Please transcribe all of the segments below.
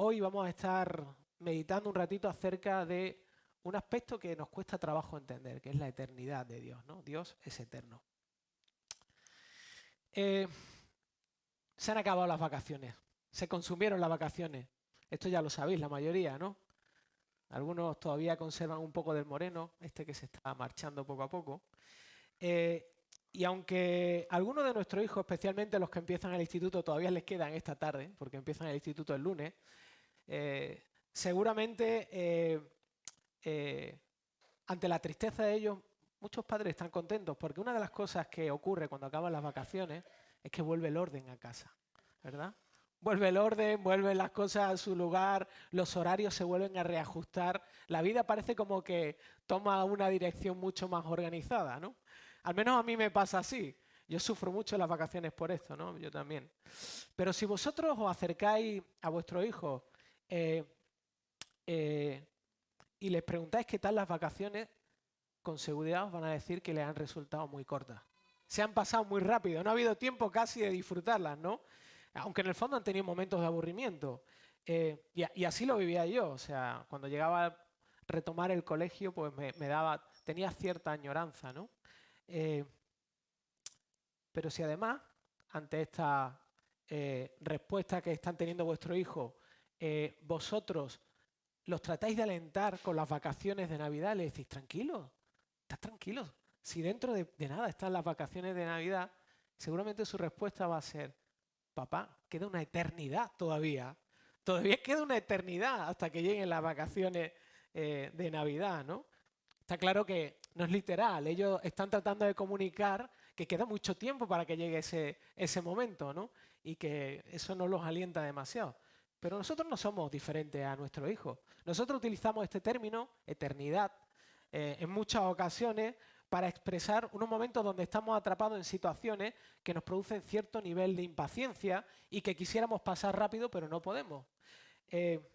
Hoy vamos a estar meditando un ratito acerca de un aspecto que nos cuesta trabajo entender, que es la eternidad de Dios, ¿no? Dios es eterno. Eh, Se han acabado las vacaciones, se consumieron las vacaciones. Esto ya lo sabéis, la mayoría, ¿no? Algunos todavía conservan un poco del moreno, este que se está marchando poco a poco. Eh, y aunque algunos de nuestros hijos, especialmente los que empiezan el instituto, todavía les quedan esta tarde, porque empiezan el instituto el lunes, eh, seguramente eh, ante la tristeza de ellos, muchos padres están contentos porque una de las cosas que ocurre cuando acaban las vacaciones es que vuelve el orden a casa, ¿verdad? Vuelve el orden, vuelven las cosas a su lugar, los horarios se vuelven a reajustar, la vida parece como que toma una dirección mucho más organizada, ¿no? Al menos a mí me pasa así. Yo sufro mucho en las vacaciones por esto, ¿no? Yo también. Pero si vosotros os acercáis a vuestros hijos eh, eh, y les preguntáis qué tal las vacaciones, con seguridad os van a decir que les han resultado muy cortas. Se han pasado muy rápido, no ha habido tiempo casi de disfrutarlas, ¿no? Aunque en el fondo han tenido momentos de aburrimiento. Y así lo vivía yo, o sea, cuando llegaba a retomar el colegio, pues tenía cierta añoranza, ¿no? Eh, pero si además, ante esta respuesta que están teniendo vuestro hijo, vosotros los tratáis de alentar con las vacaciones de Navidad, le decís, tranquilos, estás tranquilos. Si dentro de nada están las vacaciones de Navidad, seguramente su respuesta va a ser, papá, queda una eternidad todavía. Todavía queda una eternidad hasta que lleguen las vacaciones de Navidad, ¿no? Está claro que no es literal. Ellos están tratando de comunicar que queda mucho tiempo para que llegue ese momento, ¿no? Y que eso no los alienta demasiado. Pero nosotros no somos diferentes a nuestros hijos. Nosotros utilizamos este término, eternidad, en muchas ocasiones para expresar unos momentos donde estamos atrapados en situaciones que nos producen cierto nivel de impaciencia y que quisiéramos pasar rápido, pero no podemos. Eh,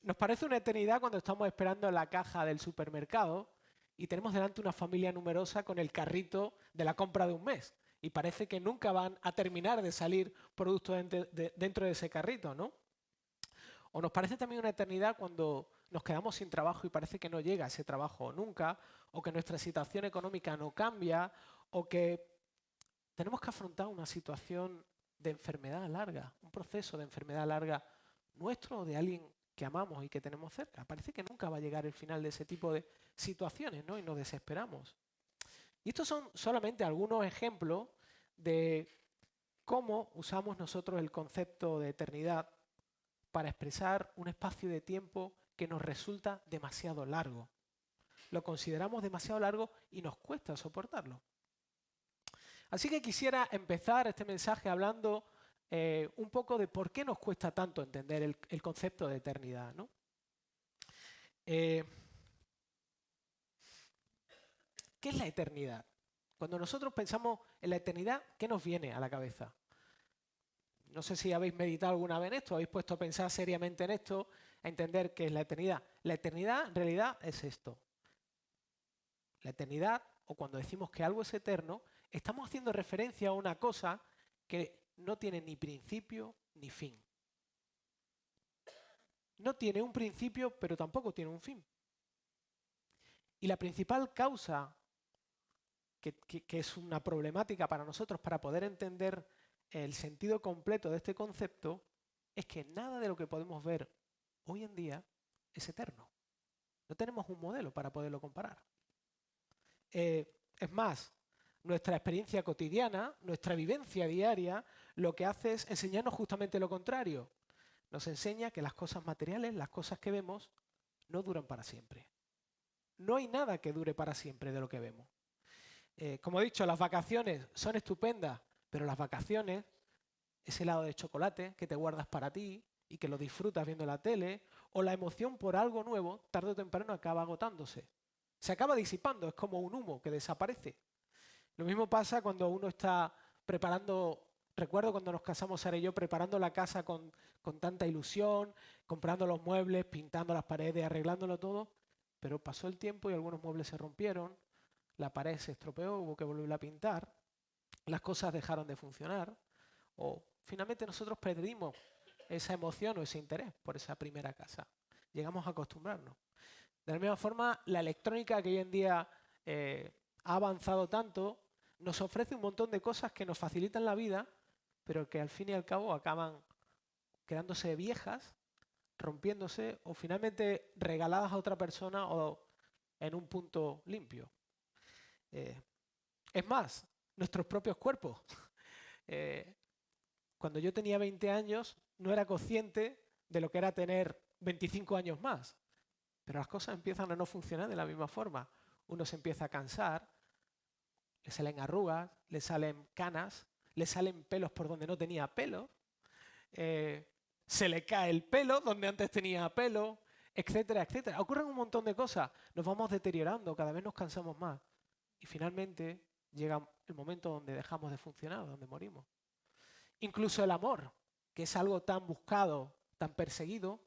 Nos parece una eternidad cuando estamos esperando en la caja del supermercado y tenemos delante una familia numerosa con el carrito de la compra de un mes. Y parece que nunca van a terminar de salir productos dentro de ese carrito, ¿no? O nos parece también una eternidad cuando nos quedamos sin trabajo y parece que no llega ese trabajo nunca, o que nuestra situación económica no cambia, o que tenemos que afrontar una situación de enfermedad larga, un proceso de enfermedad larga nuestro o de alguien que amamos y que tenemos cerca. Parece que nunca va a llegar el final de ese tipo de situaciones, ¿no? Y nos desesperamos. Y estos son solamente algunos ejemplos de cómo usamos nosotros el concepto de eternidad para expresar un espacio de tiempo que nos resulta demasiado largo. Lo consideramos demasiado largo y nos cuesta soportarlo. Así que quisiera empezar este mensaje hablando un poco de por qué nos cuesta tanto entender el concepto de eternidad, ¿no? Eh, ¿Qué es la eternidad? Cuando nosotros pensamos en la eternidad, ¿qué nos viene a la cabeza? No sé si habéis meditado alguna vez en esto, habéis puesto a pensar seriamente en esto, a entender qué es la eternidad. La eternidad en realidad es esto. La eternidad, o cuando decimos que algo es eterno, estamos haciendo referencia a una cosa que no tiene ni principio ni fin. No tiene un principio, pero tampoco tiene un fin. Y la principal causa, que es una problemática para nosotros para poder entender el sentido completo de este concepto, es que nada de lo que podemos ver hoy en día es eterno. No tenemos un modelo para poderlo comparar. Es más, nuestra experiencia cotidiana, nuestra vivencia diaria, lo que hace es enseñarnos justamente lo contrario. Nos enseña que las cosas materiales, las cosas que vemos, no duran para siempre. No hay nada que dure para siempre de lo que vemos. Como he dicho, las vacaciones son estupendas, pero las vacaciones, ese helado de chocolate que te guardas para ti y que lo disfrutas viendo la tele, o la emoción por algo nuevo, tarde o temprano acaba agotándose. Se acaba disipando, es como un humo que desaparece. Lo mismo pasa cuando uno está preparando, recuerdo cuando nos casamos Sara y yo, preparando la casa con tanta ilusión, comprando los muebles, pintando las paredes, arreglándolo todo, pero pasó el tiempo y algunos muebles se rompieron, la pared se estropeó, hubo que volverla a pintar, las cosas dejaron de funcionar, o finalmente nosotros perdimos esa emoción o ese interés por esa primera casa. Llegamos a acostumbrarnos. De la misma forma, la electrónica que hoy en día ha avanzado tanto, nos ofrece un montón de cosas que nos facilitan la vida, pero que al fin y al cabo acaban quedándose viejas, rompiéndose o finalmente regaladas a otra persona o en un punto limpio. Es más, nuestros propios cuerpos. Cuando yo tenía 20 años no era consciente de lo que era tener 25 años más, pero las cosas empiezan a no funcionar de la misma forma. Uno se empieza a cansar, le salen arrugas, le salen canas, le salen pelos por donde no tenía pelo, se le cae el pelo donde antes tenía pelo, etcétera, etcétera. Ocurren un montón de cosas, nos vamos deteriorando, cada vez nos cansamos más y finalmente llega el momento donde dejamos de funcionar, donde morimos. Incluso el amor, que es algo tan buscado, tan perseguido,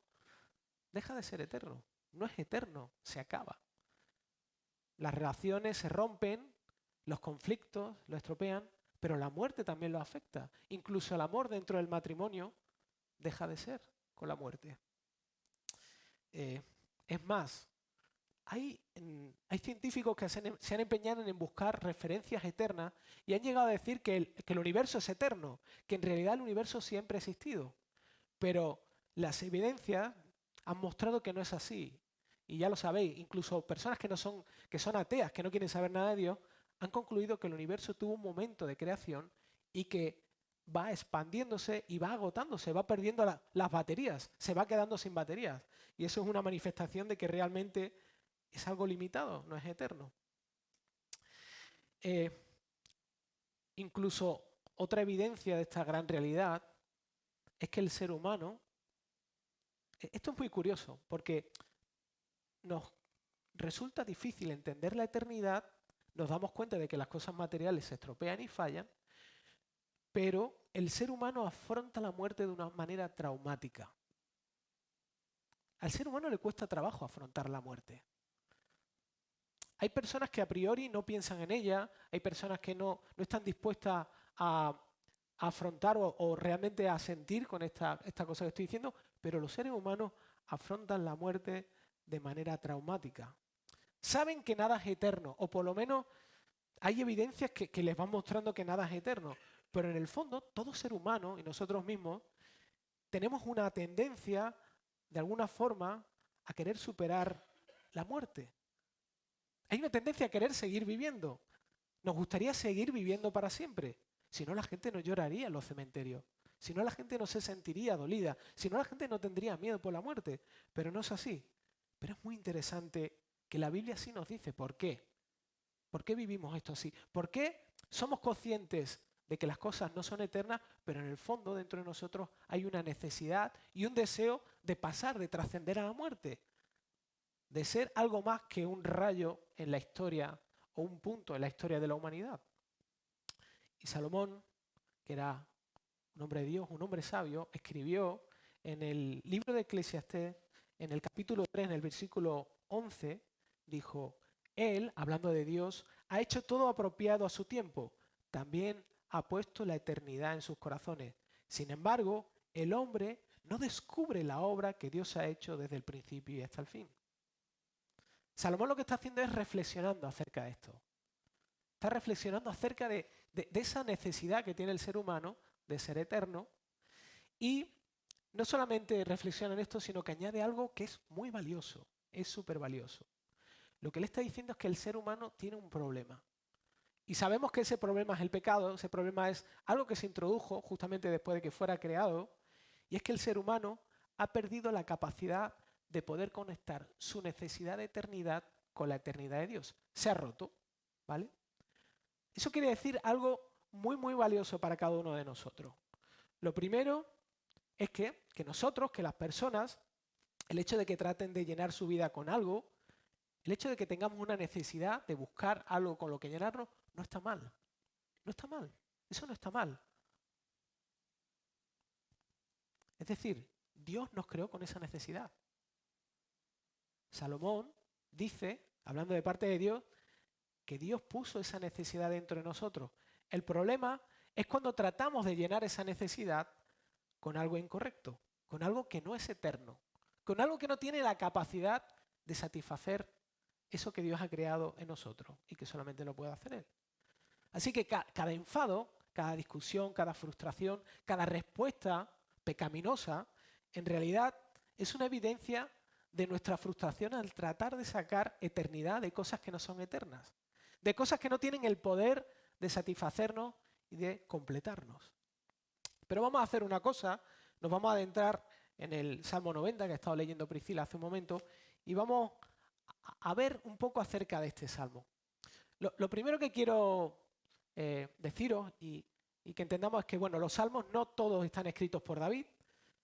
deja de ser eterno. No es eterno, se acaba. Las relaciones se rompen, los conflictos lo estropean, pero la muerte también lo afecta. Incluso el amor dentro del matrimonio deja de ser con la muerte. Es más, hay científicos que se han empeñado en buscar referencias eternas y han llegado a decir que el universo es eterno, que en realidad el universo siempre ha existido. Pero las evidencias han mostrado que no es así. Y ya lo sabéis, incluso personas que son ateas, que no quieren saber nada de Dios, han concluido que el universo tuvo un momento de creación y que va expandiéndose y va agotándose, va perdiendo las baterías, se va quedando sin baterías. Y eso es una manifestación de que realmente es algo limitado, no es eterno. Incluso otra evidencia de esta gran realidad es que el ser humano, esto es muy curioso, porque nos resulta difícil entender la eternidad, nos damos cuenta de que las cosas materiales se estropean y fallan, pero el ser humano afronta la muerte de una manera traumática. Al ser humano le cuesta trabajo afrontar la muerte. Hay personas que a priori no piensan en ella, hay personas que no están dispuestas a afrontar o realmente a sentir con esta cosa que estoy diciendo, pero los seres humanos afrontan la muerte de manera traumática. Saben que nada es eterno, o por lo menos hay evidencias que les van mostrando que nada es eterno, pero en el fondo todo ser humano y nosotros mismos tenemos una tendencia, de alguna forma, a querer superar la muerte. Hay una tendencia a querer seguir viviendo. Nos gustaría seguir viviendo para siempre. Si no, la gente no lloraría en los cementerios. Si no, la gente no se sentiría dolida. Si no, la gente no tendría miedo por la muerte. Pero no es así. Pero es muy interesante que la Biblia sí nos dice por qué. ¿Por qué vivimos esto así? ¿Por qué somos conscientes de que las cosas no son eternas, pero en el fondo dentro de nosotros hay una necesidad y un deseo de pasar, de trascender a la muerte? De ser algo más que un rayo en la historia o un punto en la historia de la humanidad. Y Salomón, que era un hombre de Dios, un hombre sabio, escribió en el libro de Eclesiastés, en el capítulo 3, en el versículo 11, dijo: Él, hablando de Dios, ha hecho todo apropiado a su tiempo, también ha puesto la eternidad en sus corazones. Sin embargo, el hombre no descubre la obra que Dios ha hecho desde el principio y hasta el fin. Salomón lo que está haciendo es reflexionando acerca de esto. Está reflexionando acerca de esa necesidad que tiene el ser humano de ser eterno y no solamente reflexiona en esto, sino que añade algo que es muy valioso, es súper valioso. Lo que él está diciendo es que el ser humano tiene un problema. Y sabemos que ese problema es el pecado, ese problema es algo que se introdujo justamente después de que fuera creado, y es que el ser humano ha perdido la capacidad de poder conectar su necesidad de eternidad con la eternidad de Dios. Se ha roto, ¿vale? Eso quiere decir algo muy, muy valioso para cada uno de nosotros. Lo primero es que nosotros, que las personas, el hecho de que traten de llenar su vida con algo, el hecho de que tengamos una necesidad de buscar algo con lo que llenarnos, no está mal. No está mal. Eso no está mal. Es decir, Dios nos creó con esa necesidad. Salomón dice, hablando de parte de Dios, que Dios puso esa necesidad dentro de nosotros. El problema es cuando tratamos de llenar esa necesidad con algo incorrecto. con algo que no es eterno, con algo que no tiene la capacidad de satisfacer eso que Dios ha creado en nosotros y que solamente lo puede hacer Él. Así que cada enfado, cada discusión, cada frustración, cada respuesta pecaminosa, en realidad es una evidencia de nuestra frustración al tratar de sacar eternidad de cosas que no son eternas, de cosas que no tienen el poder de satisfacernos y de completarnos. Pero vamos a hacer una cosa, nos vamos a adentrar en el Salmo 90 que ha estado leyendo Priscila hace un momento y vamos a ver un poco acerca de este Salmo. Lo primero que quiero deciros y que entendamos es que bueno, los Salmos no todos están escritos por David,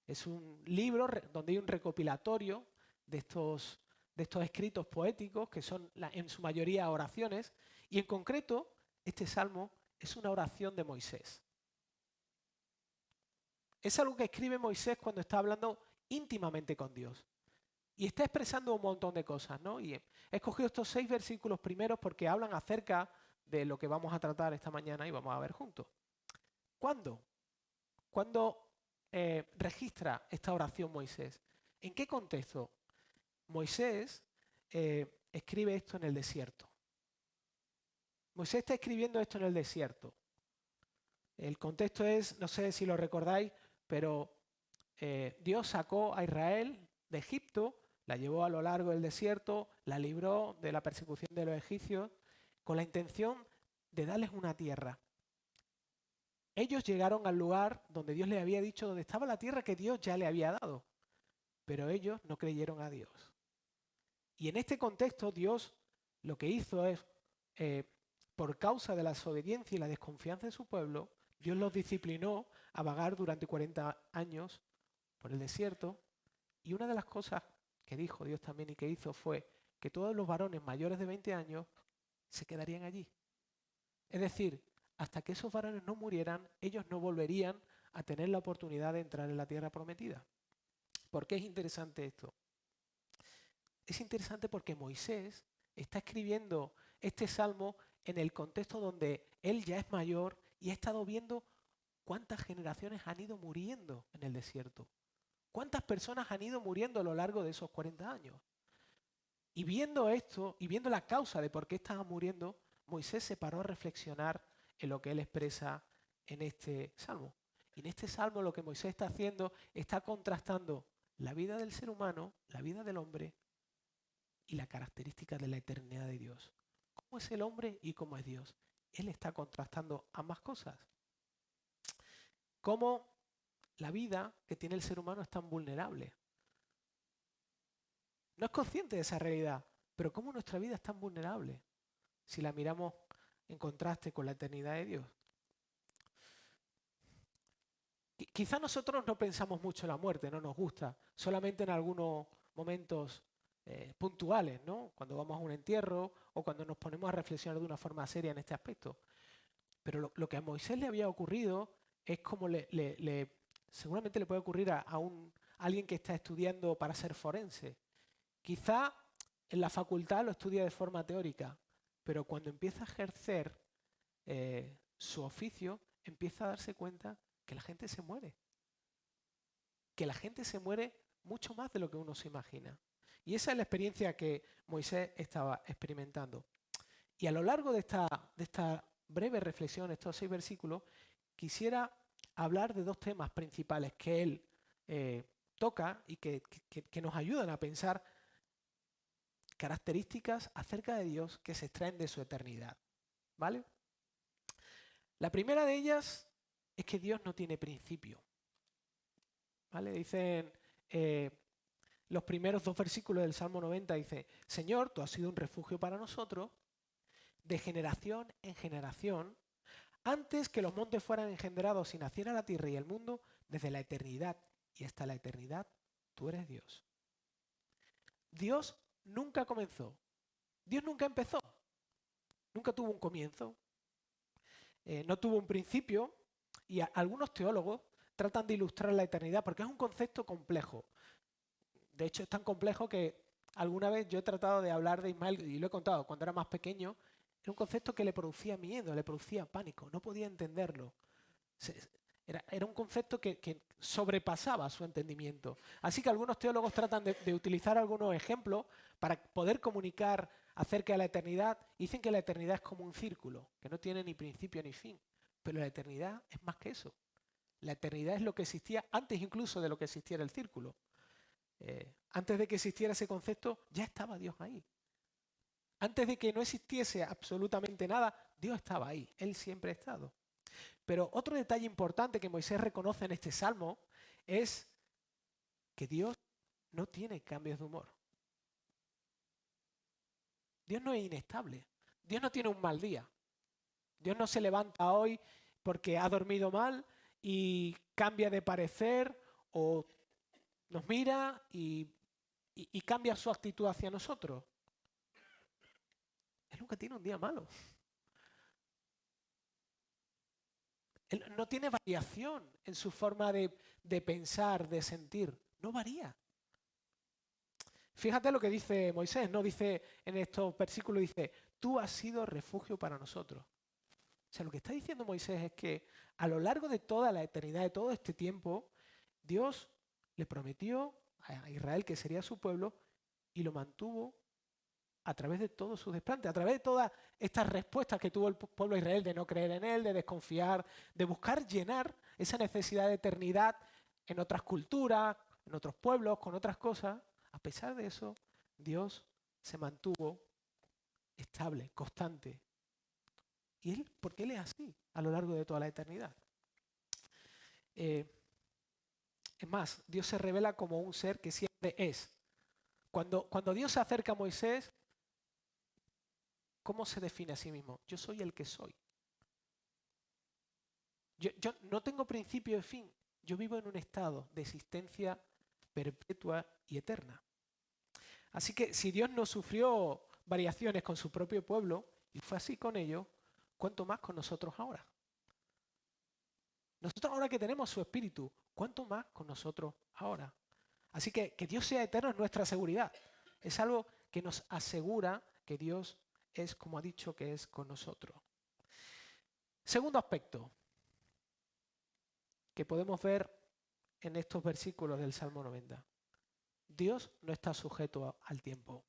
es un libro donde hay un recopilatorio de estos escritos poéticos que son en su mayoría oraciones y en concreto este Salmo es una oración de Moisés. Es algo que escribe Moisés cuando está hablando íntimamente con Dios. Y está expresando un montón de cosas, ¿no? Y he escogido estos 6 versículos primeros porque hablan acerca de lo que vamos a tratar esta mañana y vamos a ver juntos. ¿Cuándo? ¿Cuándo registra esta oración Moisés? ¿En qué contexto? Moisés escribe esto en el desierto. Moisés está escribiendo esto en el desierto. El contexto es, no sé si lo recordáis, pero Dios sacó a Israel de Egipto, la llevó a lo largo del desierto, la libró de la persecución de los egipcios, con la intención de darles una tierra. Ellos llegaron al lugar donde Dios les había dicho, donde estaba la tierra que Dios ya le había dado, pero ellos no creyeron a Dios. Y en este contexto Dios lo que hizo es, por causa de la desobediencia y la desconfianza de su pueblo, Dios los disciplinó a vagar durante 40 años por el desierto. Y una de las cosas que dijo Dios también y que hizo fue que todos los varones mayores de 20 años se quedarían allí. Es decir, hasta que esos varones no murieran, ellos no volverían a tener la oportunidad de entrar en la tierra prometida. ¿Por qué es interesante esto? Es interesante porque Moisés está escribiendo este salmo en el contexto donde él ya es mayor y ha estado viendo cuántas generaciones han ido muriendo en el desierto. ¿Cuántas personas han ido muriendo a lo largo de esos 40 años? Y viendo esto, y viendo la causa de por qué estaban muriendo, Moisés se paró a reflexionar en lo que él expresa en este salmo. Y en este salmo lo que Moisés está haciendo, está contrastando la vida del ser humano, la vida del hombre, y la característica de la eternidad de Dios. ¿Cómo es el hombre y cómo es Dios? Él está contrastando ambas cosas. Cómo la vida que tiene el ser humano es tan vulnerable. No es consciente de esa realidad, pero cómo nuestra vida es tan vulnerable si la miramos en contraste con la eternidad de Dios. Quizá nosotros no pensamos mucho en la muerte, no nos gusta, solamente en algunos momentos puntuales, ¿no? Cuando vamos a un entierro o cuando nos ponemos a reflexionar de una forma seria en este aspecto. Pero lo que a Moisés le había ocurrido es como seguramente le puede ocurrir a alguien que está estudiando para ser forense. Quizá en la facultad lo estudia de forma teórica, pero cuando empieza a ejercer su oficio, empieza a darse cuenta que la gente se muere. Que la gente se muere mucho más de lo que uno se imagina. Y esa es la experiencia que Moisés estaba experimentando. Y a lo largo de esta breve reflexión, estos 6 versículos, quisiera hablar de 2 temas principales que él toca y que nos ayudan a pensar características acerca de Dios que se extraen de su eternidad. ¿Vale? La primera de ellas es que Dios no tiene principio. ¿Vale? Dicen los primeros 2 versículos del Salmo 90, dice, Señor, tú has sido un refugio para nosotros, de generación en generación, antes que los montes fueran engendrados y naciera la tierra y el mundo, desde la eternidad y hasta la eternidad, tú eres Dios. Dios nunca comenzó. Dios nunca empezó. Nunca tuvo un comienzo. No tuvo un principio. Y algunos teólogos tratan de ilustrar la eternidad porque es un concepto complejo. De hecho, es tan complejo que alguna vez yo he tratado de hablar de Ismael, y lo he contado, cuando era más pequeño, era un concepto que le producía miedo, le producía pánico, no podía entenderlo. Era un concepto que sobrepasaba su entendimiento. Así que algunos teólogos tratan de utilizar algunos ejemplos para poder comunicar acerca de la eternidad. Dicen que la eternidad es como un círculo, que no tiene ni principio ni fin. Pero la eternidad es más que eso. La eternidad es lo que existía antes incluso de lo que existiera el círculo. Antes de que existiera ese concepto, ya estaba Dios ahí. Antes de que no existiese absolutamente nada, Dios estaba ahí. Él siempre ha estado. Pero otro detalle importante que Moisés reconoce en este salmo es que Dios no tiene cambios de humor. Dios no es inestable. Dios no tiene un mal día. Dios no se levanta hoy porque ha dormido mal y cambia de parecer o nos mira y cambia su actitud hacia nosotros. Él nunca tiene un día malo. Él no tiene variación en su forma de pensar, de sentir. No varía. Fíjate lo que dice Moisés, ¿no? Dice en estos versículos, dice, tú has sido refugio para nosotros. O sea, lo que está diciendo Moisés es que a lo largo de toda la eternidad, de todo este tiempo, Dios le prometió a Israel que sería su pueblo y lo mantuvo a través de todos sus desplantes, a través de todas estas respuestas que tuvo el pueblo de Israel de no creer en él, de desconfiar, de buscar llenar esa necesidad de eternidad en otras culturas, en otros pueblos, con otras cosas. A pesar de eso, Dios se mantuvo estable, constante. ¿Y él? ¿Por qué él es así a lo largo de toda la eternidad? Es más, Dios se revela como un ser que siempre es. Cuando Dios se acerca a Moisés, ¿cómo se define a sí mismo? Yo soy el que soy. Yo no tengo principio y fin. Yo vivo en un estado de existencia perpetua y eterna. Así que si Dios no sufrió variaciones con su propio pueblo, y fue así con ellos, ¿cuánto más con nosotros ahora? Nosotros ahora que tenemos su espíritu, ¿cuánto más con nosotros ahora? Así que Dios sea eterno es nuestra seguridad. Es algo que nos asegura que Dios es como ha dicho que es con nosotros. Segundo aspecto que podemos ver en estos versículos del Salmo 90. Dios no está sujeto al tiempo.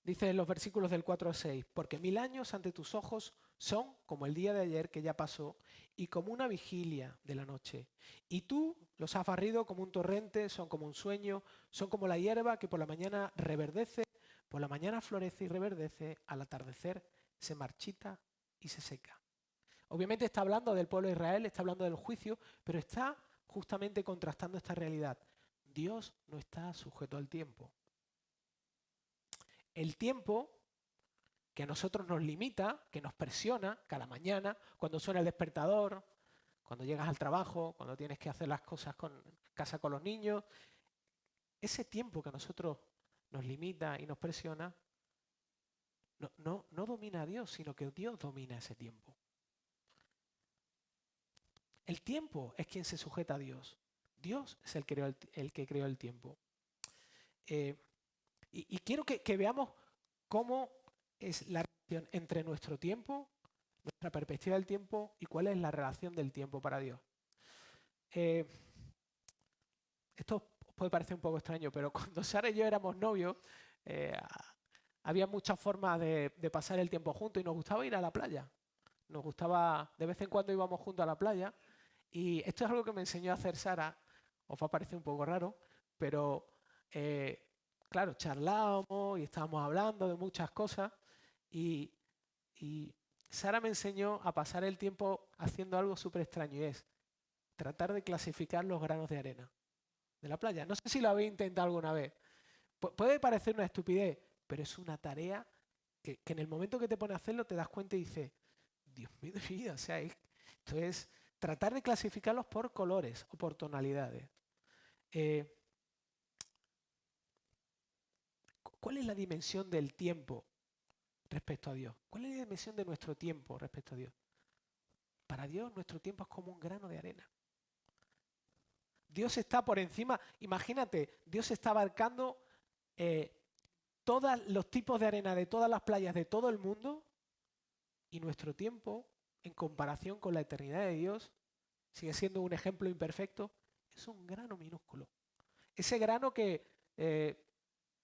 Dice en los versículos del 4 al 6, porque 1000 años ante tus ojos son como el día de ayer que ya pasó y como una vigilia de la noche. Y tú los has barrido como un torrente, son como un sueño, son como la hierba que por la mañana reverdece, por la mañana florece y reverdece, al atardecer se marchita y se seca. Obviamente está hablando del pueblo de Israel, está hablando del juicio, pero está justamente contrastando esta realidad. Dios no está sujeto al tiempo. El tiempo que a nosotros nos limita, que nos presiona cada mañana, cuando suena el despertador, cuando llegas al trabajo, cuando tienes que hacer las cosas en casa con los niños, ese tiempo que a nosotros nos limita y nos presiona, no domina a Dios, sino que Dios domina ese tiempo. El tiempo es quien se sujeta a Dios. Dios es el que creó el tiempo. Y quiero que veamos cómo es la relación entre nuestro tiempo, nuestra perspectiva del tiempo y cuál es la relación del tiempo para Dios. Esto puede parecer un poco extraño, pero cuando Sara y yo éramos novios, eh, había muchas formas de pasar el tiempo juntos y nos gustaba ir a la playa. Nos gustaba, de vez en cuando íbamos juntos a la playa y esto es algo que me enseñó a hacer Sara. Os va a parecer un poco raro, pero claro, charlábamos y estábamos hablando de muchas cosas y Sara me enseñó a pasar el tiempo haciendo algo súper extraño y es tratar de clasificar los granos de arena de la playa. No sé si lo habéis intentado alguna vez. Puede parecer una estupidez, pero es una tarea que en el momento que te pones a hacerlo te das cuenta y dices, Dios mío de mi vida, o sea, esto es tratar de clasificarlos por colores o por tonalidades. ¿Cuál es la dimensión del tiempo respecto a Dios? ¿Cuál es la dimensión de nuestro tiempo respecto a Dios? Para Dios nuestro tiempo es como un grano de arena. Dios está por encima, imagínate, Dios está abarcando todos los tipos de arena de todas las playas de todo el mundo y nuestro tiempo, en comparación con la eternidad de Dios, sigue siendo un ejemplo imperfecto, es un grano minúsculo. Ese grano que,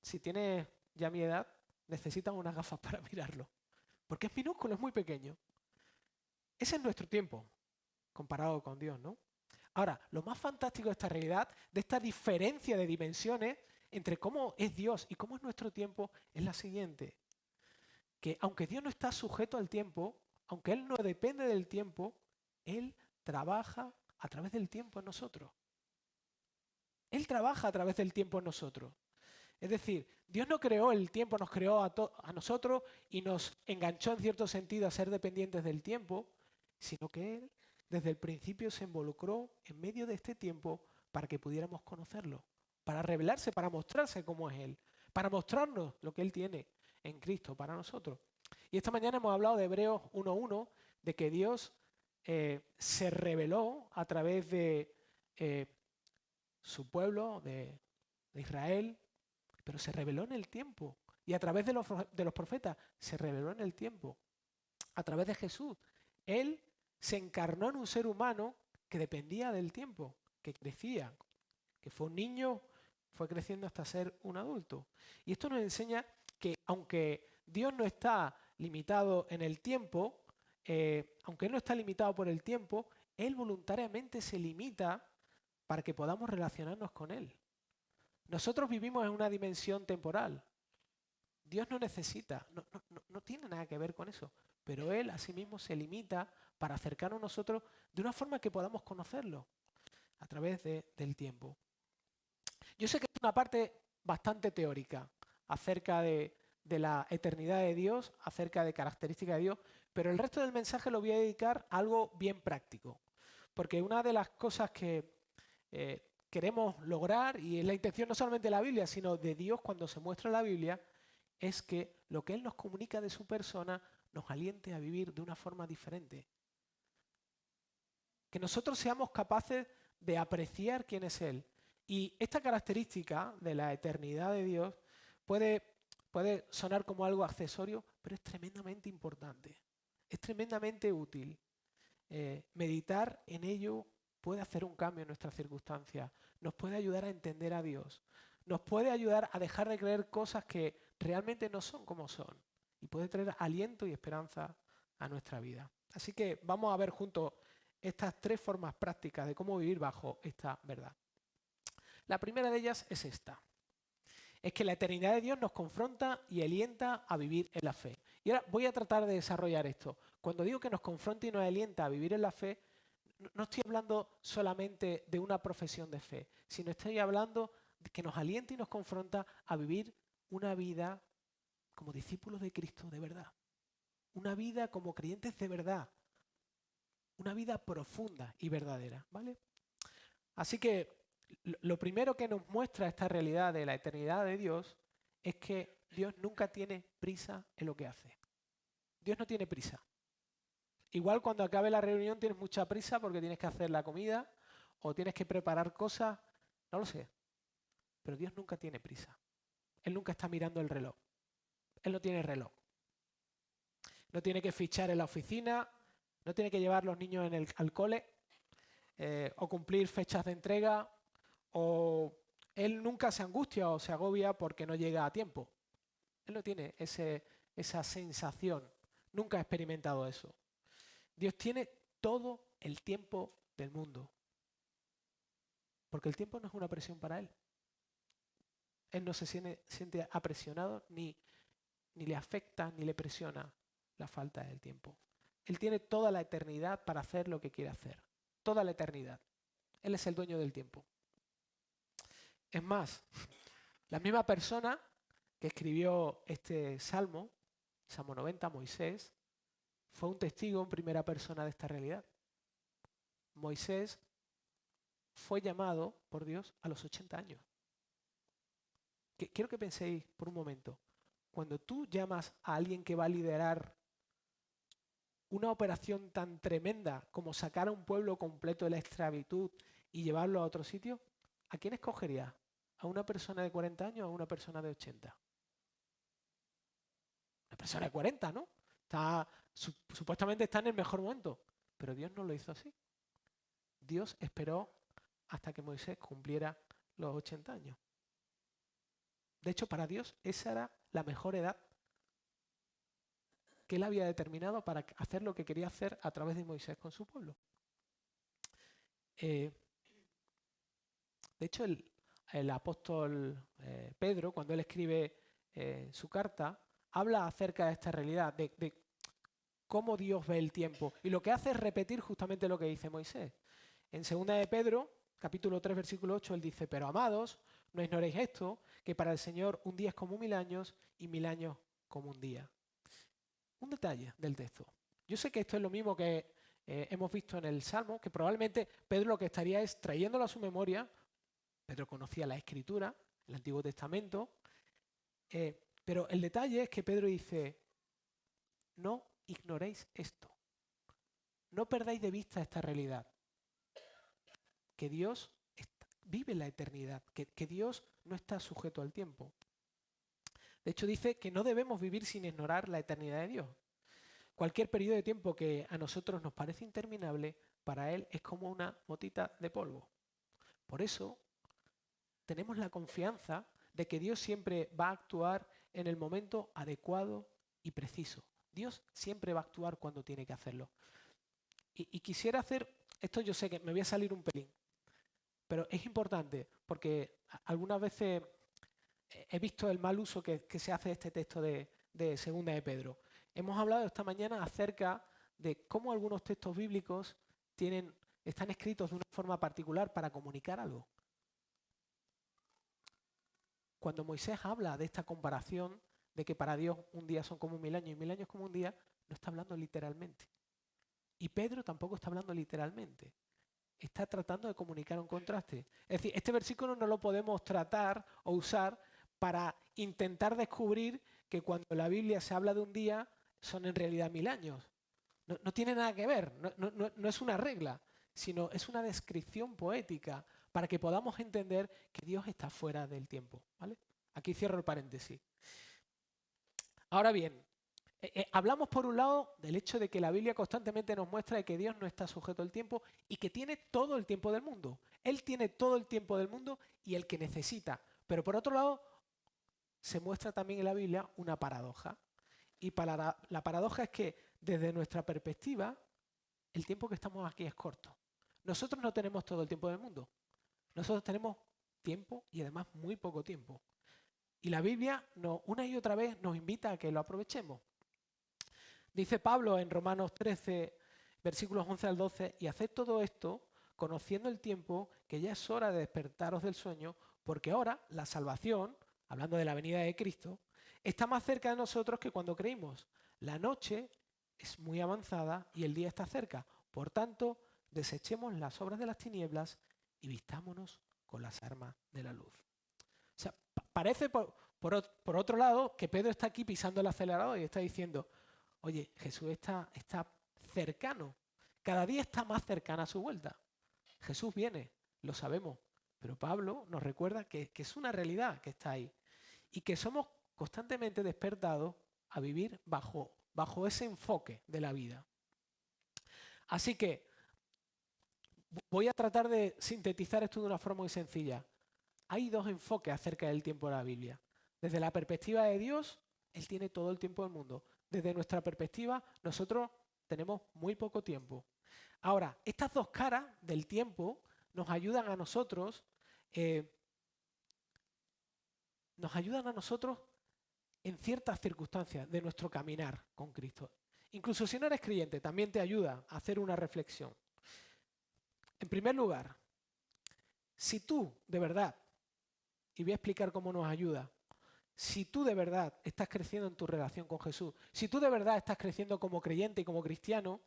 si tienes ya mi edad, necesitas unas gafas para mirarlo, porque es minúsculo, es muy pequeño. Ese es nuestro tiempo, comparado con Dios, ¿no? Ahora, lo más fantástico de esta realidad, de esta diferencia de dimensiones entre cómo es Dios y cómo es nuestro tiempo, es la siguiente. Que aunque Dios no está sujeto al tiempo, aunque Él no depende del tiempo, Él trabaja a través del tiempo en nosotros. Él trabaja a través del tiempo en nosotros. Es decir, Dios no creó el tiempo, nos creó a nosotros y nos enganchó en cierto sentido a ser dependientes del tiempo, sino que Él desde el principio se involucró en medio de este tiempo para que pudiéramos conocerlo, para revelarse, para mostrarse cómo es Él, para mostrarnos lo que Él tiene en Cristo para nosotros. Y esta mañana hemos hablado de Hebreos 1.1, de que Dios se reveló a través de su pueblo, de Israel, pero se reveló en el tiempo. Y a través de los profetas se reveló en el tiempo. A través de Jesús. Él se encarnó en un ser humano que dependía del tiempo, que crecía, que fue un niño, fue creciendo hasta ser un adulto. Y esto nos enseña que aunque Dios no está limitado en el tiempo, aunque Él no está limitado por el tiempo, Él voluntariamente se limita para que podamos relacionarnos con Él. Nosotros vivimos en una dimensión temporal. Dios no necesita, no tiene nada que ver con eso, pero Él asimismo se limita para acercarnos a nosotros de una forma que podamos conocerlo a través del tiempo. Yo sé que es una parte bastante teórica acerca de la eternidad de Dios, acerca de características de Dios, pero el resto del mensaje lo voy a dedicar a algo bien práctico, porque una de las cosas que queremos lograr, y es la intención no solamente de la Biblia, sino de Dios cuando se muestra en la Biblia, es que lo que Él nos comunica de su persona nos aliente a vivir de una forma diferente. Que nosotros seamos capaces de apreciar quién es Él. Y esta característica de la eternidad de Dios puede sonar como algo accesorio, pero es tremendamente importante. Es tremendamente útil. Meditar en ello puede hacer un cambio en nuestras circunstancias. Nos puede ayudar a entender a Dios. Nos puede ayudar a dejar de creer cosas que realmente no son como son. Y puede traer aliento y esperanza a nuestra vida. Así que vamos a ver juntos estas tres formas prácticas de cómo vivir bajo esta verdad. La primera de ellas es esta. Es que la eternidad de Dios nos confronta y alienta a vivir en la fe. Y ahora voy a tratar de desarrollar esto. Cuando digo que nos confronta y nos alienta a vivir en la fe, no estoy hablando solamente de una profesión de fe, sino estoy hablando de que nos alienta y nos confronta a vivir una vida como discípulos de Cristo de verdad. Una vida como creyentes de verdad. Una vida profunda y verdadera, ¿vale? Así que lo primero que nos muestra esta realidad de la eternidad de Dios es que Dios nunca tiene prisa en lo que hace. Dios no tiene prisa. Igual cuando acabe la reunión tienes mucha prisa porque tienes que hacer la comida o tienes que preparar cosas, no lo sé. Pero Dios nunca tiene prisa. Él nunca está mirando el reloj. Él no tiene reloj. No tiene que fichar en la oficina, no tiene que llevar los niños al cole o cumplir fechas de entrega, o él nunca se angustia o se agobia porque no llega a tiempo. Él no tiene esa sensación, nunca ha experimentado eso. Dios tiene todo el tiempo del mundo, porque el tiempo no es una presión para Él. Él no se siente apresionado ni le afecta ni le presiona la falta del tiempo. Él tiene toda la eternidad para hacer lo que quiere hacer, toda la eternidad. Él es el dueño del tiempo. Es más, la misma persona que escribió este Salmo, Salmo 90, Moisés, fue un testigo en primera persona de esta realidad. Moisés fue llamado por Dios a los 80 años. Quiero que penséis por un momento, cuando tú llamas a alguien que va a liderar una operación tan tremenda como sacar a un pueblo completo de la esclavitud y llevarlo a otro sitio, ¿a quién escogerías? ¿A una persona de 40 años o a una persona de 80? Una persona de 40, ¿no? Supuestamente está en el mejor momento, pero Dios no lo hizo así. Dios esperó hasta que Moisés cumpliera los 80 años. De hecho, para Dios esa era la mejor edad que él había determinado para hacer lo que quería hacer a través de Moisés con su pueblo. De hecho, el apóstol Pedro, cuando él escribe su carta, habla acerca de esta realidad, de cómo Dios ve el tiempo. Y lo que hace es repetir justamente lo que dice Moisés. En 2 de Pedro, capítulo 3, versículo 8, él dice: pero amados, no ignoréis esto, que para el Señor un día es como 1000 años y 1000 años como un día. Un detalle del texto. Yo sé que esto es lo mismo que hemos visto en el Salmo, que probablemente Pedro lo que estaría es trayéndolo a su memoria. Pedro conocía la Escritura, el Antiguo Testamento, pero el detalle es que Pedro dice: no ignoréis esto, no perdáis de vista esta realidad, que Dios vive la eternidad, que Dios no está sujeto al tiempo. De hecho, dice que no debemos vivir sin ignorar la eternidad de Dios. Cualquier periodo de tiempo que a nosotros nos parece interminable, para Él es como una motita de polvo. Por eso tenemos la confianza de que Dios siempre va a actuar en el momento adecuado y preciso. Dios siempre va a actuar cuando tiene que hacerlo. Y quisiera hacer, esto yo sé que me voy a salir un pelín, pero es importante porque algunas veces he visto el mal uso que se hace de este texto de 2 de Pedro. Hemos hablado esta mañana acerca de cómo algunos textos bíblicos están escritos de una forma particular para comunicar algo. Cuando Moisés habla de esta comparación de que para Dios un día son como 1000 años y 1000 años como un día, no está hablando literalmente. Y Pedro tampoco está hablando literalmente. Está tratando de comunicar un contraste. Es decir, este versículo no lo podemos tratar o usar para intentar descubrir que cuando en la Biblia se habla de un día son en realidad 1000 años. No tiene nada que ver, no es una regla, sino es una descripción poética para que podamos entender que Dios está fuera del tiempo, ¿vale? Aquí cierro el paréntesis. Ahora bien, hablamos por un lado del hecho de que la Biblia constantemente nos muestra de que Dios no está sujeto al tiempo y que tiene todo el tiempo del mundo. Él tiene todo el tiempo del mundo y el que necesita. Pero por otro lado, se muestra también en la Biblia una paradoja. Y la paradoja es que desde nuestra perspectiva, el tiempo que estamos aquí es corto. Nosotros no tenemos todo el tiempo del mundo. Nosotros tenemos tiempo y además muy poco tiempo. Y la Biblia una y otra vez nos invita a que lo aprovechemos. Dice Pablo en Romanos 13, versículos 11 al 12, y haced todo esto conociendo el tiempo, que ya es hora de despertaros del sueño, porque ahora la salvación, hablando de la venida de Cristo, está más cerca de nosotros que cuando creímos. La noche es muy avanzada y el día está cerca. Por tanto, desechemos las obras de las tinieblas y vistámonos con las armas de la luz. O sea, parece por otro lado que Pedro está aquí pisando el acelerador y está diciendo: oye, Jesús está cercano, cada día está más cercana a su vuelta. Jesús viene, lo sabemos, pero Pablo nos recuerda que es una realidad que está ahí y que somos constantemente despertados a vivir bajo ese enfoque de la vida. Así que voy a tratar de sintetizar esto de una forma muy sencilla. Hay dos enfoques acerca del tiempo de la Biblia. Desde la perspectiva de Dios, Él tiene todo el tiempo del mundo. Desde nuestra perspectiva, nosotros tenemos muy poco tiempo. Ahora, estas dos caras del tiempo nos ayudan a nosotros, en ciertas circunstancias de nuestro caminar con Cristo. Incluso si no eres creyente, también te ayuda a hacer una reflexión. En primer lugar, si tú de verdad, y voy a explicar cómo nos ayuda, si tú de verdad estás creciendo en tu relación con Jesús, si tú de verdad estás creciendo como creyente y como cristiano,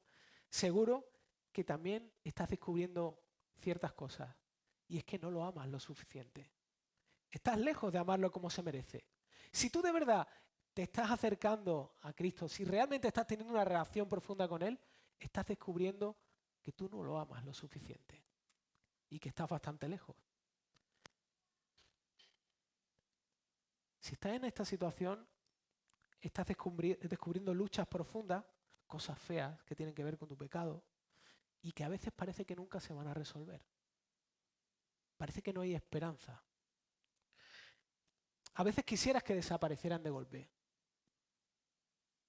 seguro que también estás descubriendo ciertas cosas. Y es que no lo amas lo suficiente. Estás lejos de amarlo como se merece. Si tú de verdad te estás acercando a Cristo, si realmente estás teniendo una relación profunda con Él, estás descubriendo que tú no lo amas lo suficiente y que estás bastante lejos. Si estás en esta situación, estás descubriendo luchas profundas, cosas feas que tienen que ver con tu pecado, y que a veces parece que nunca se van a resolver. Parece que no hay esperanza. A veces quisieras que desaparecieran de golpe.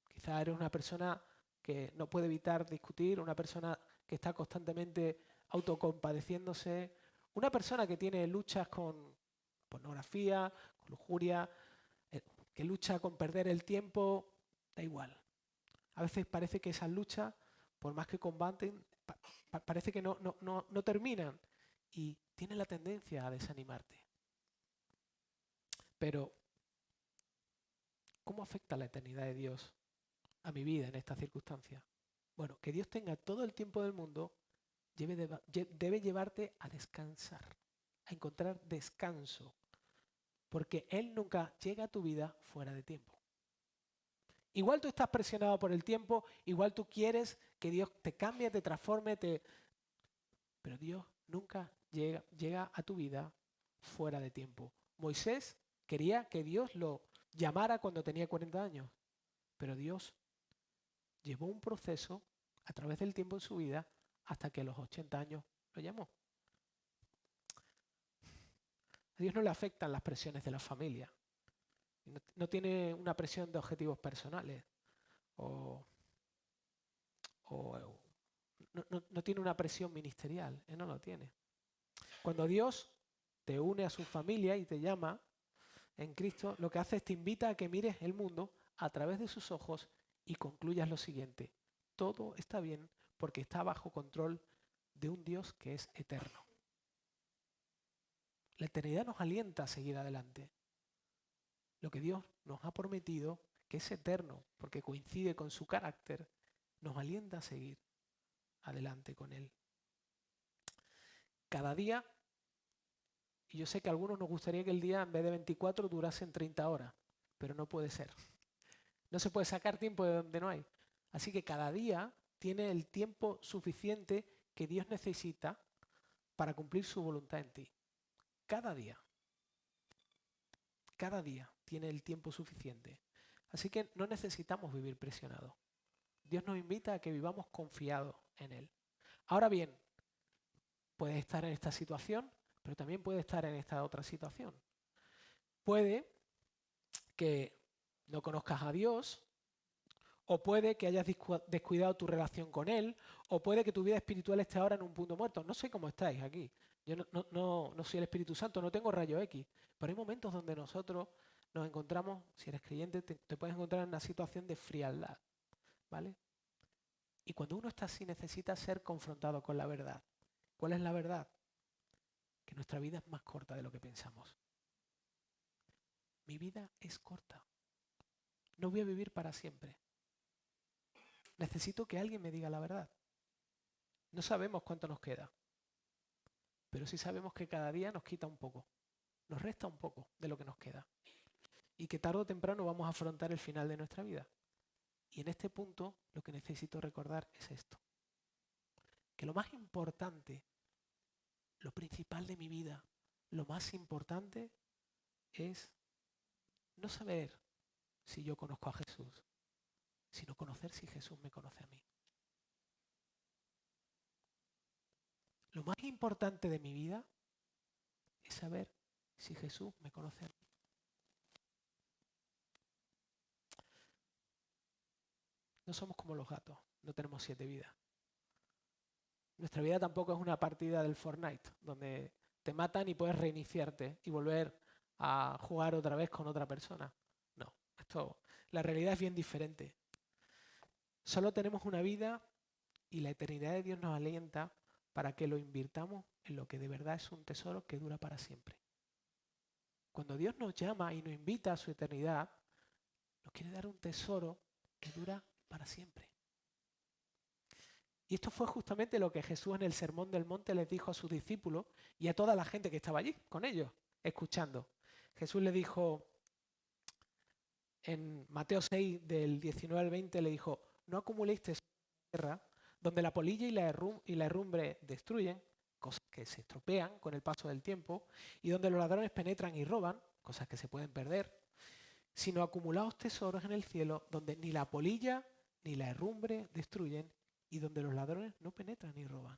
Quizás eres una persona que no puede evitar discutir, una persona que está constantemente autocompadeciéndose, una persona que tiene luchas con pornografía, con lujuria, que lucha con perder el tiempo, da igual. A veces parece que esas luchas, por más que combaten, parece que no terminan y tienen la tendencia a desanimarte. Pero, ¿cómo afecta la eternidad de Dios a mi vida en estas circunstancias? Bueno, que Dios tenga todo el tiempo del mundo debe llevarte a descansar, a encontrar descanso, porque Él nunca llega a tu vida fuera de tiempo. Igual tú estás presionado por el tiempo, igual tú quieres que Dios te cambie, te transforme, pero Dios nunca llega a tu vida fuera de tiempo. Moisés quería que Dios lo llamara cuando tenía 40 años, pero Dios llevó un proceso a través del tiempo en su vida hasta que a los 80 años lo llamó. A Dios no le afectan las presiones de la familia. No tiene una presión de objetivos personales o no tiene una presión ministerial. Él no lo tiene. Cuando Dios te une a su familia y te llama en Cristo, lo que hace es te invita a que mires el mundo a través de sus ojos y concluyas lo siguiente: todo está bien porque está bajo control de un Dios que es eterno. La eternidad nos alienta a seguir adelante. Lo que Dios nos ha prometido, que es eterno porque coincide con su carácter, nos alienta a seguir adelante con Él. Cada día, y yo sé que a algunos nos gustaría que el día en vez de 24 durase 30 horas, pero no puede ser. No se puede sacar tiempo de donde no hay. Así que cada día tiene el tiempo suficiente que Dios necesita para cumplir su voluntad en ti. Cada día. Cada día tiene el tiempo suficiente. Así que no necesitamos vivir presionados. Dios nos invita a que vivamos confiados en Él. Ahora bien, puedes estar en esta situación, pero también puedes estar en esta otra situación. Puede que no conozcas a Dios, o puede que hayas descuidado tu relación con Él, o puede que tu vida espiritual esté ahora en un punto muerto. No sé cómo estáis aquí. Yo no soy el Espíritu Santo, no tengo rayo X, pero hay momentos donde nosotros nos encontramos, si eres creyente, te puedes encontrar en una situación de frialdad, ¿vale? Y cuando uno está así necesita ser confrontado con la verdad. ¿Cuál es la verdad? Que nuestra vida es más corta de lo que pensamos. Mi vida es corta. No voy a vivir para siempre. Necesito que alguien me diga la verdad. No sabemos cuánto nos queda, pero sí sabemos que cada día nos quita un poco, nos resta un poco de lo que nos queda. Y que tarde o temprano vamos a afrontar el final de nuestra vida. Y en este punto lo que necesito recordar es esto. Que lo más importante, lo principal de mi vida, lo más importante es no saber si yo conozco a Jesús, sino conocer si Jesús me conoce a mí. Lo más importante de mi vida es saber si Jesús me conoce a mí. No somos como los gatos, no tenemos 7 vidas. Nuestra vida tampoco es una partida del Fortnite, donde te matan y puedes reiniciarte y volver a jugar otra vez con otra persona. No, la realidad es bien diferente. Solo tenemos una vida y la eternidad de Dios nos alienta para que lo invirtamos en lo que de verdad es un tesoro que dura para siempre. Cuando Dios nos llama y nos invita a su eternidad, nos quiere dar un tesoro que dura para siempre. Y esto fue justamente lo que Jesús en el Sermón del Monte les dijo a sus discípulos y a toda la gente que estaba allí con ellos, escuchando. Jesús le dijo en Mateo 6, del 19 al 20, le dijo: no acumuléis tesoros en la tierra, donde la polilla y la herrumbre destruyen, cosas que se estropean con el paso del tiempo, y donde los ladrones penetran y roban, cosas que se pueden perder, sino acumulaos tesoros en el cielo, donde ni la polilla ni la herrumbre destruyen, y donde los ladrones no penetran ni roban.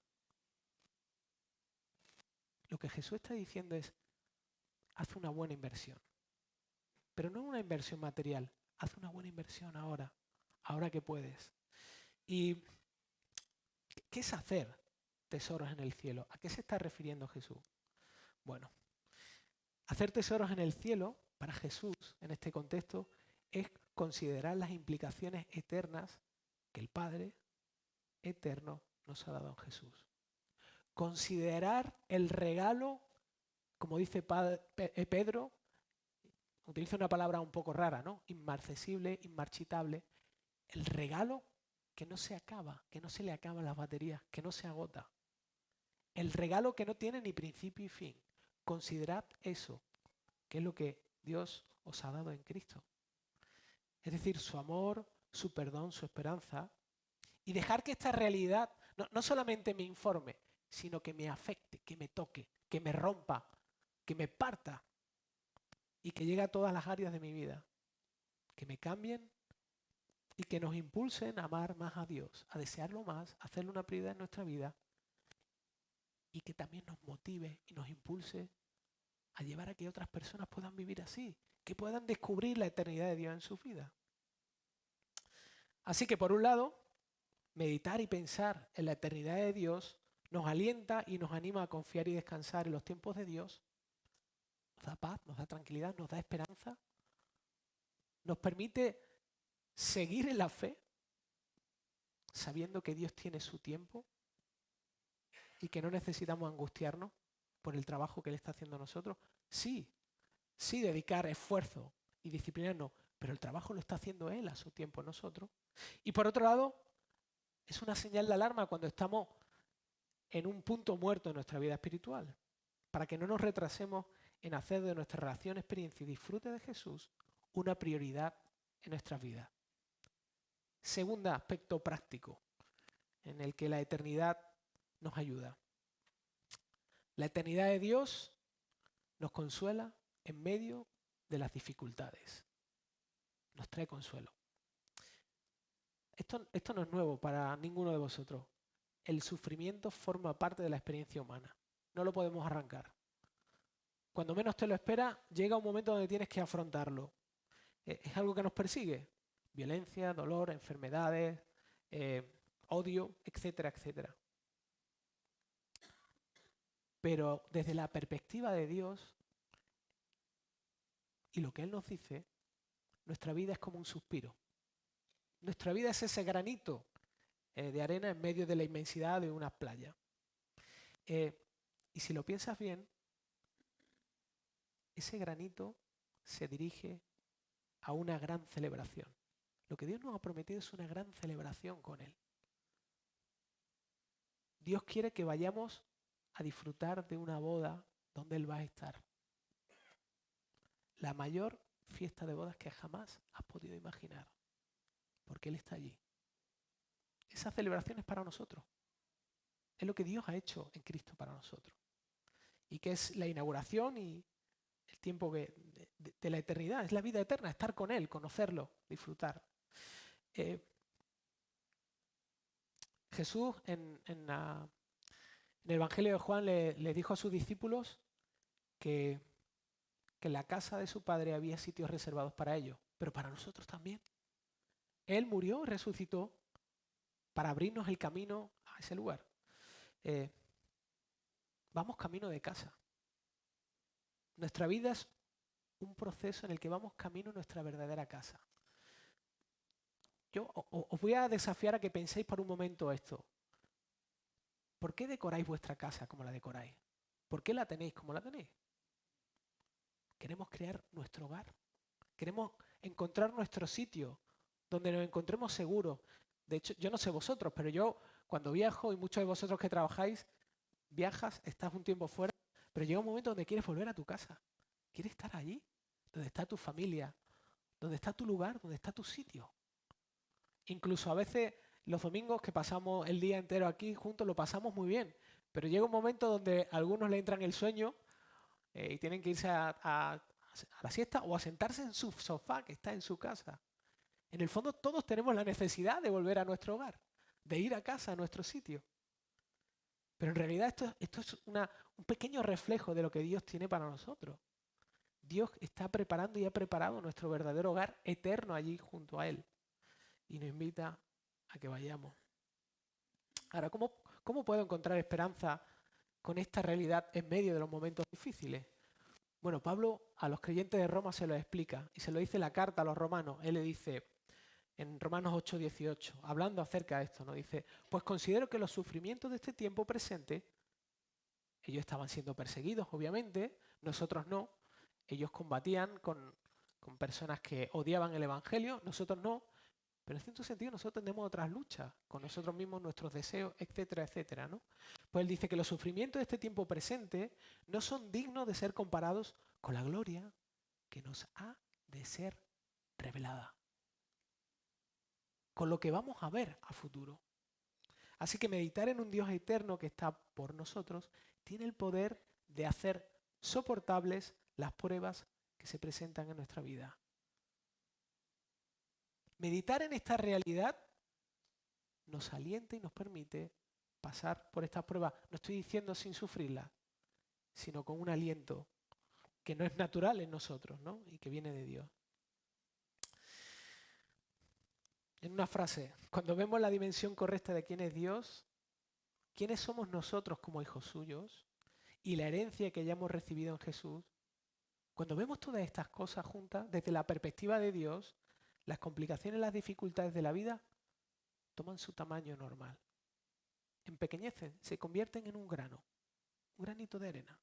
Lo que Jesús está diciendo es, haz una buena inversión. Pero no una inversión material, haz una buena inversión ahora que puedes. ¿Y qué es hacer tesoros en el cielo? ¿A qué se está refiriendo Jesús? Bueno, hacer tesoros en el cielo, para Jesús, en este contexto, es considerar las implicaciones eternas que el Padre eterno nos ha dado en Jesús. Considerar el regalo, como dice Pedro, utiliza una palabra un poco rara, ¿no? Inmarcesible, inmarchitable. El regalo que no se acaba, que no se le acaban las baterías, que no se agota. El regalo que no tiene ni principio y fin. Considerad eso, que es lo que Dios os ha dado en Cristo. Es decir, su amor, su perdón, su esperanza. Y dejar que esta realidad no solamente me informe, sino que me afecte, que me toque, que me rompa, que me parta y que llegue a todas las áreas de mi vida. Que me cambien y que nos impulsen a amar más a Dios, a desearlo más, a hacerle una prioridad en nuestra vida y que también nos motive y nos impulse a llevar a que otras personas puedan vivir así, que puedan descubrir la eternidad de Dios en su vida. Así que por un lado, meditar y pensar en la eternidad de Dios nos alienta y nos anima a confiar y descansar en los tiempos de Dios. Nos da paz, nos da tranquilidad, nos da esperanza. Nos permite seguir en la fe, sabiendo que Dios tiene su tiempo y que no necesitamos angustiarnos por el trabajo que Él está haciendo a nosotros. Sí dedicar esfuerzo y disciplinarnos, pero el trabajo lo está haciendo Él a su tiempo en nosotros. Y por otro lado, es una señal de alarma cuando estamos en un punto muerto en nuestra vida espiritual, para que no nos retrasemos en hacer de nuestra relación, experiencia y disfrute de Jesús una prioridad en nuestras vidas. Segundo aspecto práctico en el que la eternidad nos ayuda. La eternidad de Dios nos consuela en medio de las dificultades. Nos trae consuelo. Esto no es nuevo para ninguno de vosotros. El sufrimiento forma parte de la experiencia humana. No lo podemos arrancar. Cuando menos te lo esperas, llega un momento donde tienes que afrontarlo. Es algo que nos persigue. Violencia, dolor, enfermedades, odio, etcétera, etcétera. Pero desde la perspectiva de Dios y lo que Él nos dice, nuestra vida es como un suspiro. Nuestra vida es ese granito de arena en medio de la inmensidad de una playa. Y si lo piensas bien, ese granito se dirige a una gran celebración. Lo que Dios nos ha prometido es una gran celebración con Él. Dios quiere que vayamos a disfrutar de una boda donde Él va a estar. La mayor fiesta de bodas que jamás has podido imaginar, porque Él está allí. Esa celebración es para nosotros. Es lo que Dios ha hecho en Cristo para nosotros. Y que es la inauguración y el tiempo de la eternidad. Es la vida eterna, estar con Él, conocerlo, disfrutar. Jesús en el Evangelio de Juan le dijo a sus discípulos que en la casa de su Padre había sitios reservados para ellos, pero para nosotros también. Él murió y resucitó para abrirnos el camino a ese lugar. Vamos camino de casa. Nuestra vida es un proceso en el que vamos camino a nuestra verdadera casa. Yo os voy a desafiar a que penséis por un momento esto. ¿Por qué decoráis vuestra casa como la decoráis? ¿Por qué la tenéis como la tenéis? Queremos crear nuestro hogar. Queremos encontrar nuestro sitio donde nos encontremos seguros. De hecho, yo no sé vosotros, pero yo cuando viajo, y muchos de vosotros que trabajáis, viajas, estás un tiempo fuera, pero llega un momento donde quieres volver a tu casa. Quieres estar allí, donde está tu familia, donde está tu lugar, donde está tu sitio. Incluso a veces los domingos que pasamos el día entero aquí juntos lo pasamos muy bien, pero llega un momento donde a algunos le entran el sueño y tienen que irse a la siesta o a sentarse en su sofá que está en su casa. En el fondo todos tenemos la necesidad de volver a nuestro hogar, de ir a casa, a nuestro sitio. Pero en realidad esto es un pequeño reflejo de lo que Dios tiene para nosotros. Dios está preparando y ha preparado nuestro verdadero hogar eterno allí junto a Él. Y nos invita a que vayamos. Ahora, ¿cómo puedo encontrar esperanza con esta realidad en medio de los momentos difíciles? Bueno, Pablo a los creyentes de Roma se lo explica y se lo dice en la carta a los romanos. Él le dice en Romanos 8:18, hablando acerca de esto, ¿no? Dice, pues considero que los sufrimientos de este tiempo presente, ellos estaban siendo perseguidos, obviamente, nosotros no, ellos combatían con personas que odiaban el Evangelio, nosotros no, pero en cierto sentido nosotros tenemos otras luchas con nosotros mismos, nuestros deseos, etcétera, etcétera, ¿no? Pues él dice que los sufrimientos de este tiempo presente no son dignos de ser comparados con la gloria que nos ha de ser revelada, con lo que vamos a ver a futuro. Así que meditar en un Dios eterno que está por nosotros tiene el poder de hacer soportables las pruebas que se presentan en nuestra vida. Meditar en esta realidad nos alienta y nos permite pasar por estas pruebas. No estoy diciendo sin sufrirlas, sino con un aliento que no es natural en nosotros, ¿no? Y que viene de Dios. En una frase, cuando vemos la dimensión correcta de quién es Dios, quiénes somos nosotros como hijos suyos y la herencia que ya hemos recibido en Jesús, cuando vemos todas estas cosas juntas, desde la perspectiva de Dios, las complicaciones y las dificultades de la vida toman su tamaño normal. Empequeñecen, se convierten en un grano, un granito de arena.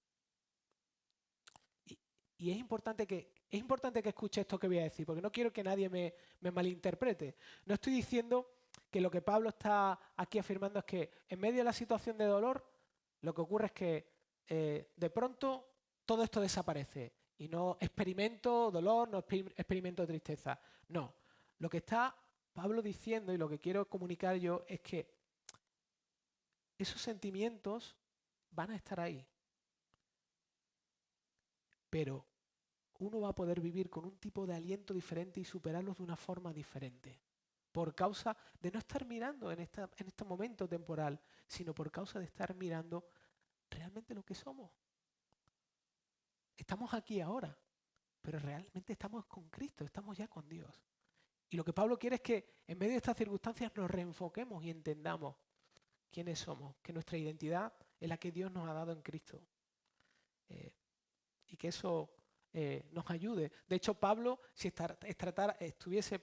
Y es importante que escuche esto que voy a decir, porque no quiero que nadie me malinterprete. No estoy diciendo que lo que Pablo está aquí afirmando es que en medio de la situación de dolor, lo que ocurre es que de pronto todo esto desaparece y no experimento dolor, no experimento tristeza. No, lo que está Pablo diciendo y lo que quiero comunicar yo es que esos sentimientos van a estar ahí, pero uno va a poder vivir con un tipo de aliento diferente y superarlos de una forma diferente. Por causa de no estar mirando en este momento temporal, sino por causa de estar mirando realmente lo que somos. Estamos aquí ahora, pero realmente estamos con Cristo, estamos ya con Dios. Y lo que Pablo quiere es que en medio de estas circunstancias nos reenfoquemos y entendamos quiénes somos, que nuestra identidad es la que Dios nos ha dado en Cristo. Y que eso nos ayude. De hecho, Pablo, si estuviese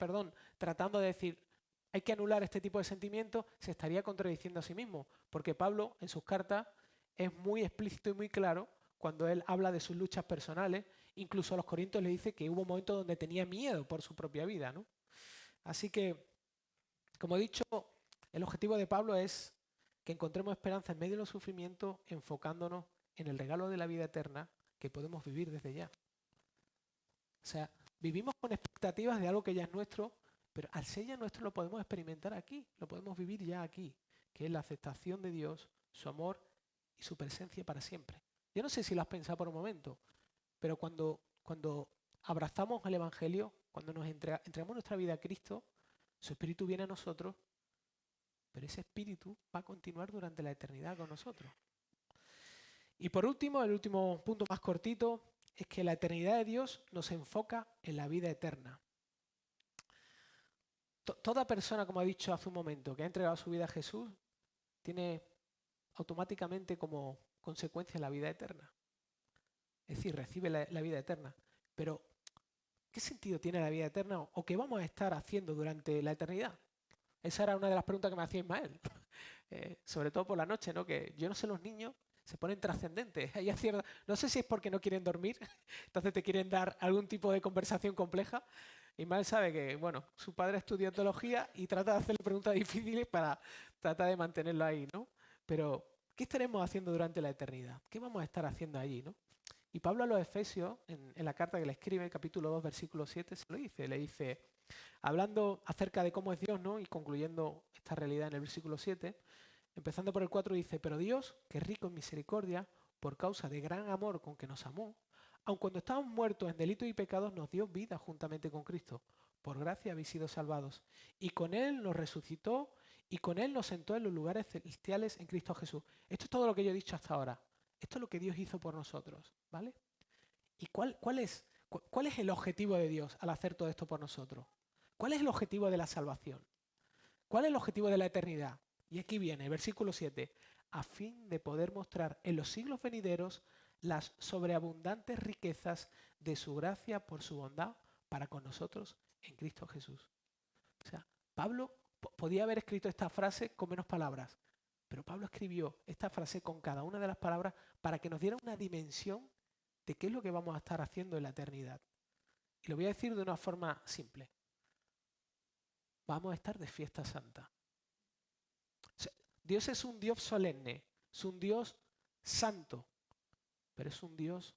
tratando de decir hay que anular este tipo de sentimientos, se estaría contradiciendo a sí mismo. Porque Pablo, en sus cartas, es muy explícito y muy claro cuando él habla de sus luchas personales. Incluso a los corintios le dice que hubo momentos donde tenía miedo por su propia vida, ¿no? Así que, como he dicho, el objetivo de Pablo es que encontremos esperanza en medio de los sufrimientos, enfocándonos en el regalo de la vida eterna que podemos vivir desde ya. O sea, vivimos con expectativas de algo que ya es nuestro, pero al ser ya nuestro lo podemos experimentar aquí, lo podemos vivir ya aquí, que es la aceptación de Dios, su amor y su presencia para siempre. Yo no sé si lo has pensado por un momento, pero cuando abrazamos el Evangelio, cuando nos entregamos nuestra vida a Cristo, su Espíritu viene a nosotros, pero ese Espíritu va a continuar durante la eternidad con nosotros. Y por último, el último punto más cortito, es que la eternidad de Dios nos enfoca en la vida eterna. Toda persona, como ha dicho hace un momento, que ha entregado su vida a Jesús, tiene automáticamente como consecuencia la vida eterna. Es decir, recibe la vida eterna. Pero, ¿qué sentido tiene la vida eterna o qué vamos a estar haciendo durante la eternidad? Esa era una de las preguntas que me hacía Ismael. Sobre todo por la noche, ¿no? Que yo no sé, los niños se ponen trascendentes. No sé si es porque no quieren dormir, entonces te quieren dar algún tipo de conversación compleja. Ismael sabe que, bueno, su padre estudia teología y trata de hacerle preguntas difíciles para tratar de mantenerlo ahí, ¿no? Pero, ¿qué estaremos haciendo durante la eternidad? ¿Qué vamos a estar haciendo allí, no? Y Pablo a los Efesios, en la carta que le escribe, capítulo 2, versículo 7, se lo dice. Le dice, hablando acerca de cómo es Dios, ¿no? Y concluyendo esta realidad en el versículo 7, empezando por el 4, dice, pero Dios, que es rico en misericordia, por causa de gran amor con que nos amó, aun cuando estábamos muertos en delitos y pecados, nos dio vida juntamente con Cristo. Por gracia habéis sido salvados. Y con Él nos resucitó y con Él nos sentó en los lugares celestiales en Cristo Jesús. Esto es todo lo que yo he dicho hasta ahora. Esto es lo que Dios hizo por nosotros, ¿vale? ¿Y cuál es el objetivo de Dios al hacer todo esto por nosotros? ¿Cuál es el objetivo de la salvación? ¿Cuál es el objetivo de la eternidad? Y aquí viene, versículo 7. A fin de poder mostrar en los siglos venideros las sobreabundantes riquezas de su gracia por su bondad para con nosotros en Cristo Jesús. O sea, Pablo podía haber escrito esta frase con menos palabras, pero Pablo escribió esta frase con cada una de las palabras para que nos diera una dimensión de qué es lo que vamos a estar haciendo en la eternidad. Y lo voy a decir de una forma simple. Vamos a estar de fiesta santa. O sea, Dios es un Dios solemne, es un Dios santo, pero es un Dios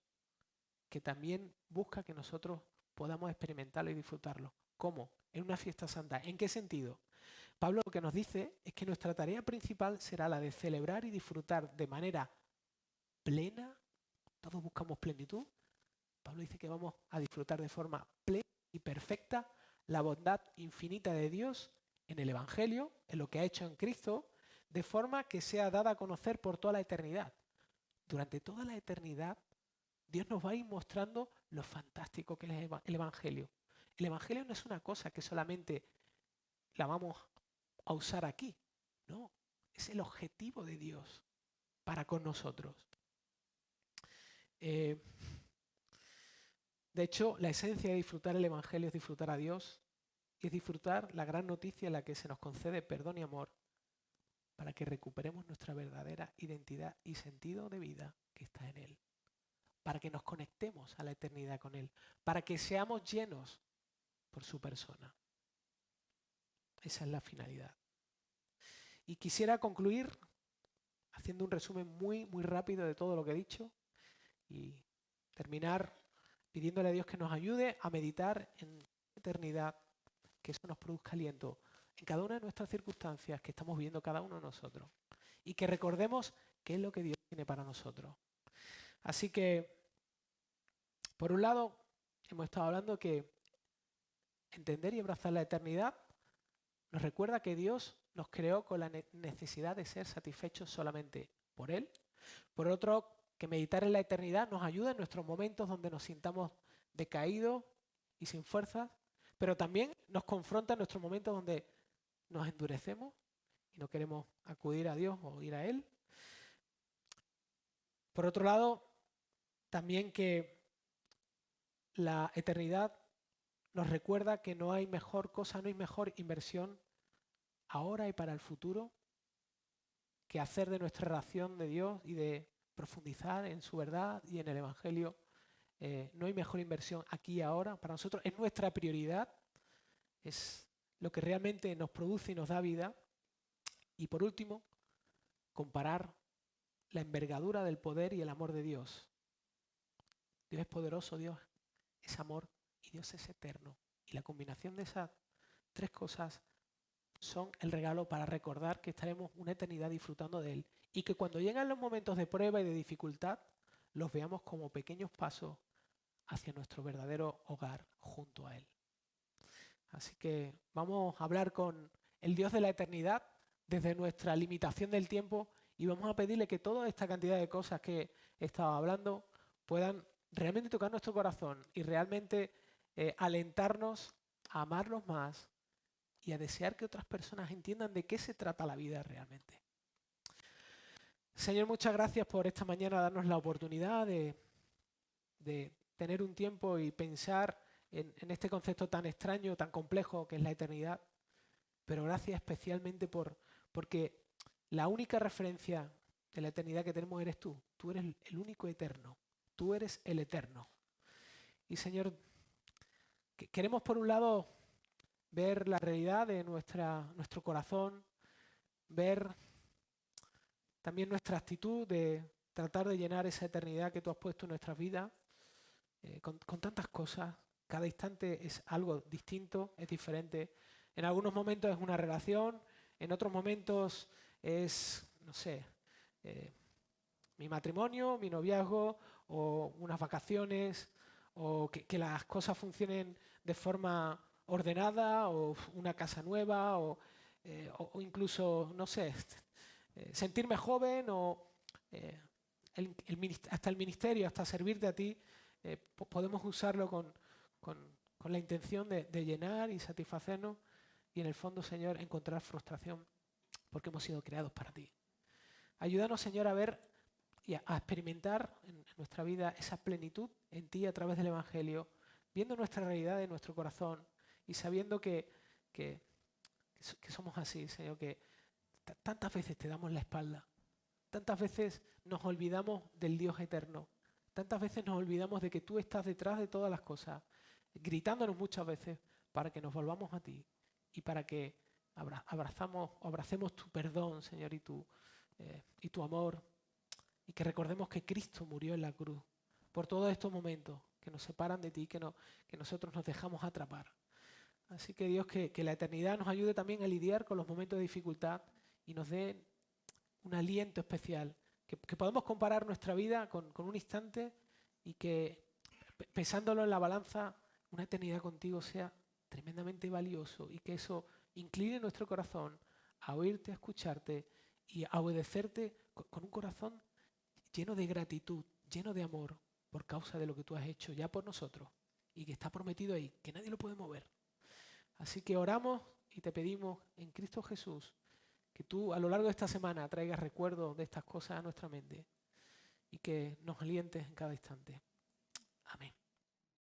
que también busca que nosotros podamos experimentarlo y disfrutarlo. ¿Cómo? En una fiesta santa. ¿En qué sentido? Pablo lo que nos dice es que nuestra tarea principal será la de celebrar y disfrutar de manera plena. Todos buscamos plenitud. Pablo dice que vamos a disfrutar de forma plena y perfecta la bondad infinita de Dios en el Evangelio, en lo que ha hecho en Cristo, de forma que sea dada a conocer por toda la eternidad. Durante toda la eternidad, Dios nos va a ir mostrando lo fantástico que es el Evangelio. El Evangelio no es una cosa que solamente la vamos a usar aquí. No, es el objetivo de Dios para con nosotros. De hecho, la esencia de disfrutar el Evangelio es disfrutar a Dios y es disfrutar la gran noticia en la que se nos concede perdón y amor para que recuperemos nuestra verdadera identidad y sentido de vida que está en Él. Para que nos conectemos a la eternidad con Él. Para que seamos llenos por su persona. Esa es la finalidad. Y quisiera concluir haciendo un resumen muy, muy rápido de todo lo que he dicho y terminar pidiéndole a Dios que nos ayude a meditar en la eternidad, que eso nos produzca aliento en cada una de nuestras circunstancias que estamos viviendo cada uno de nosotros y que recordemos qué es lo que Dios tiene para nosotros. Así que, por un lado, hemos estado hablando que entender y abrazar la eternidad nos recuerda que Dios nos creó con la necesidad de ser satisfechos solamente por Él. Por otro, que meditar en la eternidad nos ayuda en nuestros momentos donde nos sintamos decaídos y sin fuerzas, pero también nos confronta en nuestros momentos donde nos endurecemos y no queremos acudir a Dios o ir a Él. Por otro lado, también que la eternidad nos recuerda que no hay mejor cosa, no hay mejor inversión ahora y para el futuro que hacer de nuestra relación de Dios y de profundizar en su verdad y en el Evangelio. No hay mejor inversión aquí y ahora. Para nosotros es nuestra prioridad, es lo que realmente nos produce y nos da vida. Y por último, comparar la envergadura del poder y el amor de Dios. Dios es poderoso, Dios es amor y Dios es eterno. Y la combinación de esas tres cosas son el regalo para recordar que estaremos una eternidad disfrutando de Él y que cuando llegan los momentos de prueba y de dificultad, los veamos como pequeños pasos hacia nuestro verdadero hogar junto a Él. Así que vamos a hablar con el Dios de la eternidad desde nuestra limitación del tiempo y vamos a pedirle que toda esta cantidad de cosas que he estado hablando puedan realmente tocar nuestro corazón y realmente alentarnos a amarnos más y a desear que otras personas entiendan de qué se trata la vida realmente. Señor, muchas gracias por esta mañana darnos la oportunidad de tener un tiempo y pensar en este concepto tan extraño, tan complejo que es la eternidad. Pero gracias especialmente porque la única referencia de la eternidad que tenemos eres tú. Tú eres el único eterno. Tú eres el eterno. Y Señor, queremos por un lado ver la realidad de nuestro corazón, ver también nuestra actitud de tratar de llenar esa eternidad que tú has puesto en nuestras vidas con tantas cosas. Cada instante es algo distinto, es diferente. En algunos momentos es una relación, en otros momentos es, no sé, mi matrimonio, mi noviazgo o unas vacaciones o que las cosas funcionen de forma ordenada o una casa nueva o incluso, no sé, sentirme joven o hasta el ministerio, hasta servirte a ti, podemos usarlo con la intención de llenar y satisfacernos y en el fondo, Señor, encontrar frustración porque hemos sido creados para ti. Ayúdanos, Señor, a ver y a experimentar en nuestra vida esa plenitud en ti a través del Evangelio, viendo nuestra realidad en nuestro corazón y sabiendo que somos así, Señor, que tantas veces te damos la espalda, tantas veces nos olvidamos del Dios eterno, tantas veces nos olvidamos de que tú estás detrás de todas las cosas, gritándonos muchas veces para que nos volvamos a ti y para que abracemos tu perdón, Señor, y tu amor, y que recordemos que Cristo murió en la cruz por todos estos momentos que nos separan de ti, que nosotros nos dejamos atrapar. Así que Dios, que la eternidad nos ayude también a lidiar con los momentos de dificultad y nos dé un aliento especial, que podamos comparar nuestra vida con un instante y que pesándolo en la balanza, una eternidad contigo sea tremendamente valioso y que eso incline nuestro corazón a oírte, a escucharte y a obedecerte con un corazón lleno de gratitud, lleno de amor por causa de lo que tú has hecho ya por nosotros y que está prometido ahí, que nadie lo puede mover. Así que oramos y te pedimos en Cristo Jesús que tú a lo largo de esta semana traigas recuerdos de estas cosas a nuestra mente y que nos alientes en cada instante.